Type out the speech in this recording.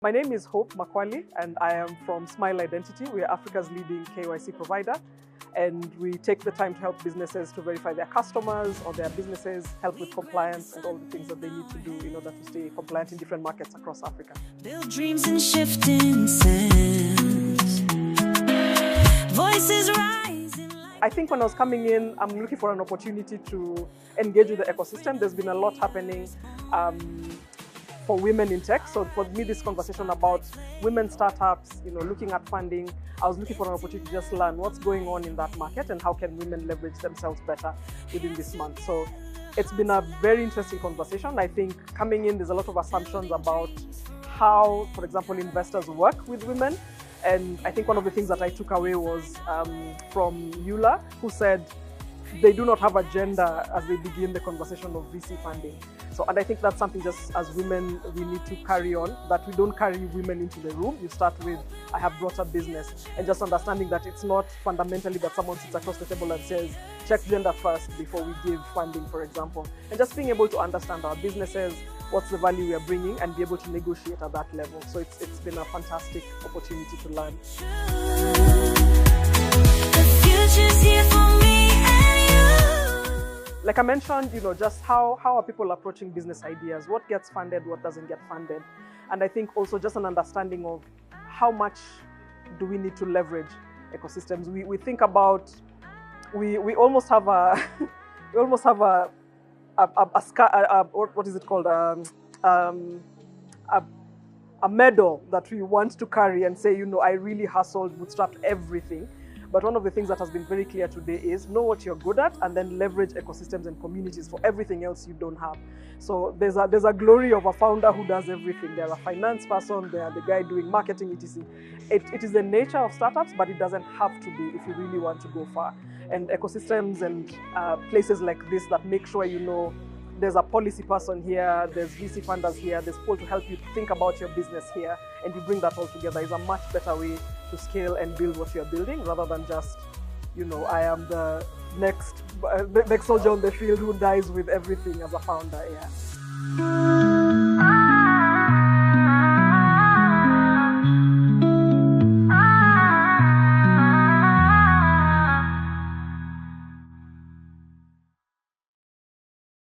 My name is Hope Mwikali, and I am from Smile Identity. We are Africa's leading KYC provider, and we take the time to help businesses to verify their customers or their businesses, help with compliance and all the things that they need to do in order to stay compliant in different markets across Africa. Build dreams and shifting sands. Voices rising. I think when I was coming in, I'm looking for an opportunity to engage with the ecosystem. There's been a lot happening for women in tech. So for me, this conversation about women startups, looking at funding, I was looking for an opportunity to just learn what's going on in that market and how can women leverage themselves better within this month. So it's been a very interesting conversation. I think coming in, there's a lot of assumptions about how, for example, investors work with women. And I think one of the things that I took away was from Eula, who said they do not have agenda as they begin the conversation of VC funding. And I think that's something just as women we need to carry on, that we don't carry women into the room. You start with, I have brought a business, and just understanding that it's not fundamentally that someone sits across the table and says, check gender first before we give funding, for example. And just being able to understand our businesses, what's the value we are bringing, and be able to negotiate at that level. So it's been a fantastic opportunity to learn. The future's here for me and you. Like I mentioned, just how are people approaching business ideas? What gets funded, what doesn't get funded? And I think also just an understanding of how much do we need to leverage ecosystems. We think about, we almost have a, what is it called? A medal that we want to carry and say, I really hustled, bootstrapped everything. But one of the things that has been very clear today is know what you're good at and then leverage ecosystems and communities for everything else you don't have. So there's a glory of a founder who does everything. They're a finance person, they're the guy doing marketing, etc. It is the nature of startups, but it doesn't have to be if you really want to go far. And ecosystems and places like this that make sure there's a policy person here, there's VC funders here, there's people to help you think about your business here, and you bring that all together is a much better way to scale and build what you're building, rather than just, I am the next soldier on the field who dies with everything as a founder. Yeah.